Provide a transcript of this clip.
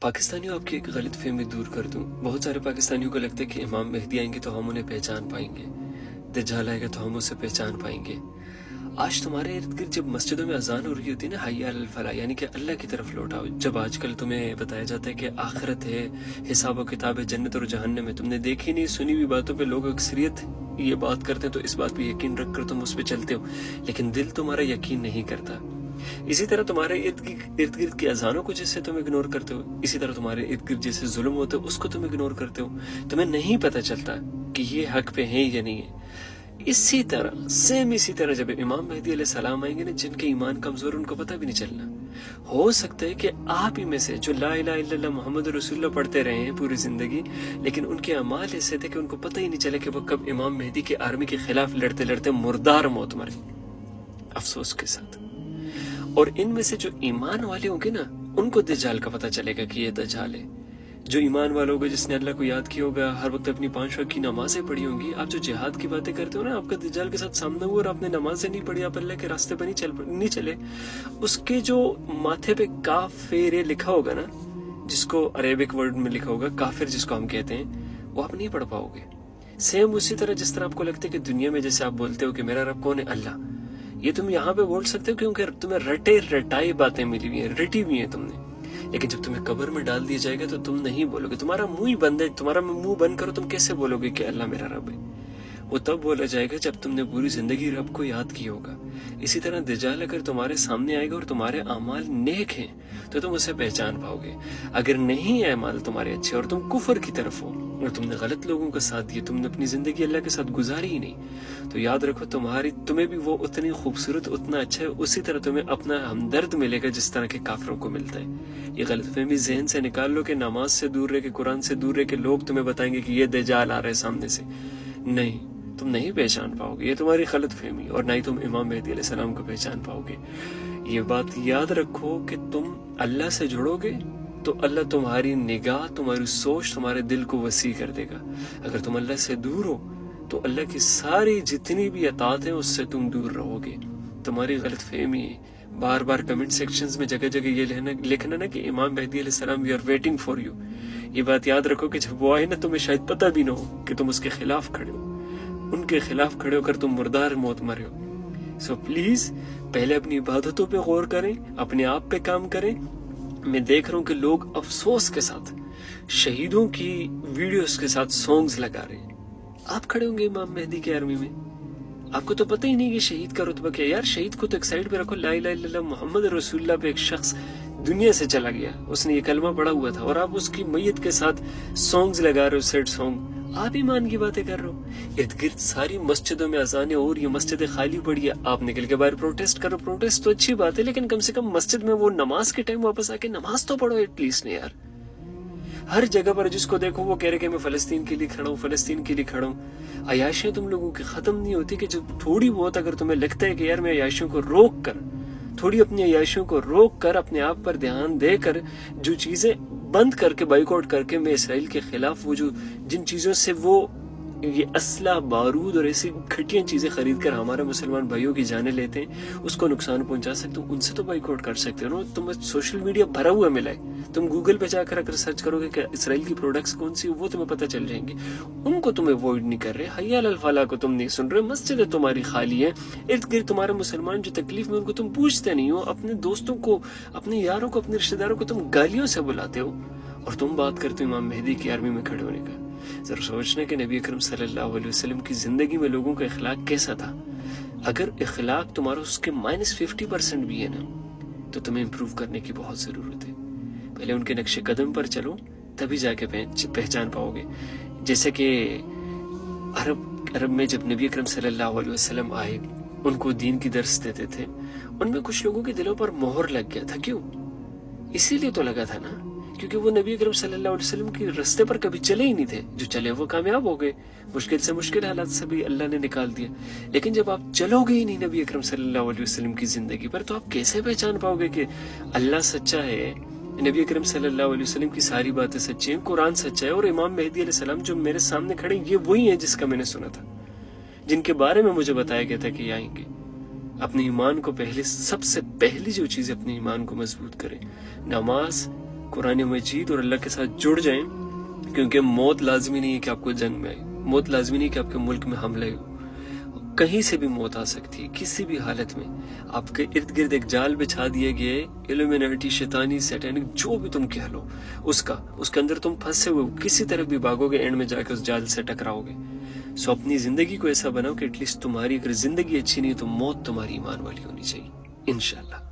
पाकिस्तानियों आपकी एक गलत फहमी दूर कर दूं। बहुत सारे पाकिस्तानियों को लगता है कि इमाम मेहदी आएंगे तो हम उन्हें पहचान पाएंगे, दज्जाल आएगा तो हम उसे पहचान पाएंगे। आज तुम्हारे इर्द गिर्द जब मस्जिदों में अजान हो रही होती है ना, हैया अलल फलाह, यानी कि अल्लाह की तरफ लौटाओ, जब आजकल तुम्हें बताया जाता है कि आखिरत है, हिसाब व किताब है, जन्नत और जहन्नम है, तुमने देखी नहीं सुनी हुई बातों पे लोग अक्सरियत ये बात करते हैं, तो इस बात पे यकीन रख कर तुम उस पर चलते हो, लेकिन दिल तुम्हारा यकीन नहीं करता। इसी तरह तुम्हारे इर्द गिर्द की अजानों को जिससे तुम इग्नोर करते हो, इसी तरह तुम्हारे इर्द गिर्द जैसे जुल्म होते हो उसको तुम इग्नोर करते हो, तुम्हें नहीं पता चलता कि ये हक पे है या नहीं है। इसी तरह जब इमाम मेहदी अलैहिस्सलाम आएंगे ना, जिनके ईमान कमजोर, उनको पता भी नहीं चलना। हो सकता है कि आप ही में से जो ला इलाहा इल्लल्लाह मुहम्मद रसूलुल्लाह पढ़ते रहे हैं पूरी जिंदगी, लेकिन उनके अमाल ऐसे थे कि उनको पता ही नहीं चला कि वो कब इमाम मेहदी की आर्मी के खिलाफ लड़ते लड़ते मुर्दार मौत मरे, अफसोस के साथ। और इनमें से जो ईमान वाले होंगे ना, उनको दज्जाल का पता चलेगा कि ये दज्जाल है। जो ईमान वाला होगा, जिसने अल्लाह को याद किया होगा, हर वक्त अपनी 5 वक्त की नमाजें पढ़ी होंगी। आप जो जिहाद की बातें करते हो ना, आपका दज्जाल के साथ सामना हुआ और आपने नमाजें नहीं पढ़ी, आप अल्लाह के रास्ते पर नहीं चले, उसके जो माथे पे काफिर लिखा होगा ना, जिसको अरेबिक वर्ड में लिखा होगा काफिर जिसको हम कहते हैं, वो आप नहीं पढ़ पाओगे। सेम उसी तरह जिस तरह आपको लगता है कि दुनिया में जैसे आप बोलते हो कि मेरा रब कौन है, अल्लाह, ये तुम यहाँ पे बोल सकते हो क्योंकि तुम्हें रटे रटाई बातें मिली हुई है, रटी हुई है तुमने। लेकिन जब तुम्हें कब्र में डाल दिया जाएगा तो तुम नहीं बोलोगे, तुम्हारा मुंह ही बंद है, तुम्हारा मुंह बंद करो, तुम कैसे बोलोगे कि अल्लाह मेरा रब है। वो तब बोला जाएगा जब तुमने पूरी जिंदगी रब को याद किया होगा। इसी तरह दज्जाल अगर तुम्हारे सामने आएगा और तुम्हारे अमाल नेक हैं तो तुम उसे पहचान पाओगे। अगर नहीं है अमाल तुम्हारे अच्छे और तुम कुफर की तरफ हो और तुमने गलत लोगों का साथ दिया, तुमने अपनी जिंदगी अल्लाह के साथ गुजारी ही नहीं, तो याद रखो तुम्हें भी वो उतनी खूबसूरत, उतना अच्छा है, उसी तरह तुम्हें अपना हमदर्द मिलेगा जिस तरह के काफिरों को मिलता है। ये गलतफहमी जहन से निकाल लो कि नमाज से दूर रह के, कुरान से दूर रह के लोग तुम्हें बताएंगे कि ये दज्जाल आ रहा है सामने से। नहीं, तुम नहीं पहचान पाओगे, ये तुम्हारी गलत फहमी, और ना ही तुम इमाम मेहदी अलैहिस्सलाम को पहचान पाओगे। ये बात याद रखो कि तुम अल्लाह से जुड़ोगे तो अल्लाह तुम्हारी निगाह, तुम्हारी सोच, तुम्हारे दिल को वसी कर देगा। अगर तुम अल्लाह से दूर हो तो अल्लाह की सारी जितनी भी अतात है उससे तुम दूर रहोगे। तुम्हारी गलत फहमी है। बार बार कमेंट सेक्शंस में जगह जगह ये लिखना ना कि इमाम मेहदी अलैहिस्सलाम we are waiting for you. ये बात याद रखो कि जब वो आए ना, तुम्हें शायद पता भी ना हो कि तुम उसके खिलाफ खड़े हो, उनके खिलाफ खड़े होकर तुम मुर्दार मौत मरे हो। सो प्लीज पहले अपनी इबादतों पे गौर करें, अपने आप पे काम करें। मैं देख रहा हूँ कि लोग अफसोस के साथ शहीदों की वीडियोस के साथ सॉन्ग्स लगा रहे हैं। आप खड़े होंगे इमाम मेहदी की आर्मी में, आपको तो पता ही नहीं कि शहीद का रुतबा क्या है। यार शहीद को तो एक साइड पे रखो, ला इलाहा इल्लल्लाह मुहम्मद रसूलुल्लाह पे एक शख्स दुनिया से चला गया, उसने ये कलमा पढ़ा हुआ था, और आप उसकी मैयत के साथ सॉन्ग्स लगा रहे हो, सैड सॉन्ग। आप ईमान की बातें कर रहे हो। इर्द गिर्द सारी मस्जिदों में अजानें और ये मस्जिदें खाली पड़ी है, आप निकल के बाहर प्रोटेस्ट करो। प्रोटेस्ट तो अच्छी बात है, लेकिन कम से कम मस्जिद में वो नमाज के टाइम वापस आके नमाज तो पढ़ो एटलीस्ट ने यार। हर जगह पर जिसको देखो वो कह रहे कि मैं फलस्तीन के लिए खड़ा हूँ, फलस्तीन के लिए खड़ा हूँ। अयाशियां तुम लोगों की खत्म नहीं होती कि जब थोड़ी बहुत अगर तुम्हें लगता है कि यार मैं अयाशियों को रोक कर, थोड़ी अपनी अयाशियों को रोक कर, अपने आप पर ध्यान देकर, जो चीजें बंद करके, बाइकआउट करके, मैं इसराइल के खिलाफ वो जो जिन चीजों से वो ये असला, बारूद और ऐसी घटिया चीजें खरीद कर हमारे मुसलमान भाइयों की जाने लेते हैं, उसको नुकसान पहुंचा सकते हो, उनसे तो बाइकआउट कर सकते हो ना। तुम्हें सोशल मीडिया भरा हुआ मिला है, तुम गूगल पे जाकर अगर सर्च करोगे कि इसराइल की प्रोडक्ट्स कौन सी, वो तुम्हें पता चल जाएंगे। उनको तुम अवॉइड नहीं कर रहे, हय्या अलल फलाह को तुम नहीं सुन रहे, मस्जिदें तुम्हारी खाली है, इर्द गिर्द तुम्हारे मुसलमान जो तकलीफ में, उनको तुम पूछते नहीं हो। अपने दोस्तों को, अपने यारों को, अपने रिश्तेदारों को तुम गालियों से बुलाते हो, और तुम बात करते हो इमाम मेहदी की आर्मी में खड़े होने का। जरा सोचना कि नबी अकरम सल्लल्लाहु अलैहि वसल्लम की जिंदगी में लोगों का इखलाक कैसा था। अगर इखलाक तुम्हारा उसके -50% भी है ना, तो तुम्हें इम्प्रूव करने की बहुत जरूरत है। पहले उनके नक्शे कदम पर चलो, तभी जाके पहचान पाओगे। जैसे कि अरब में जब नबी अकरम सल्लल्लाहु अलैहि वसल्लम आए, उनको दीन की दर्स देते थे, उनमें कुछ लोगों के दिलों पर मोहर लग गया था। क्यों? इसीलिए तो लगा था ना क्योंकि वो नबी अकरम सल्लल्लाहु अलैहि वसल्लम के रास्ते पर कभी चले ही नहीं थे। जो चले वो कामयाब हो गए, मुश्किल से मुश्किल हालात से भी अल्लाह ने निकाल दिया। लेकिन जब आप चलोगे ही नहीं नबी अकरम सल्लल्लाहु अलैहि वसल्लम की जिंदगी पर, तो आप कैसे पहचान पाओगे कि अल्लाह सच्चा है, नबी अकरम सल्लल्लाहु अलैहि वसल्लम की सारी बातें सच्ची हैं, कुरान सच्चा है, और इमाम मेहदी अलैहिस्सलाम जो मेरे सामने खड़े ये वही है जिसका मैंने सुना था, जिनके बारे में मुझे बताया गया था कि आएंगे। अपने ईमान को पहले, सबसे पहली जो चीज अपने ईमान को मजबूत करें, नमाज, कुरान मजीद और अल्लाह के साथ जुड़ जाएं, क्योंकि मौत लाजमी नहीं है कि आपको जंग में आए, मौत लाजमी नहीं कि आपके मुल्क में हमला हो, कहीं से भी मौत आ सकती है किसी भी हालत में। आपके इर्द गिर्द एक जाल बिछा दिए गए, इल्यूमिनेटी, शैतानी, सैटानिक, जो भी तुम कह लो, उसके अंदर तुम फंसे हुए हो, किसी तरफ भी भागोगे, एंड में जाके उस जाल से टकराओगे। सो अपनी जिंदगी को ऐसा बनाओ कि एटलीस्ट तुम्हारी अगर जिंदगी अच्छी नहीं है तो मौत तुम्हारी ईमान वाली होनी चाहिए, इंशाल्लाह।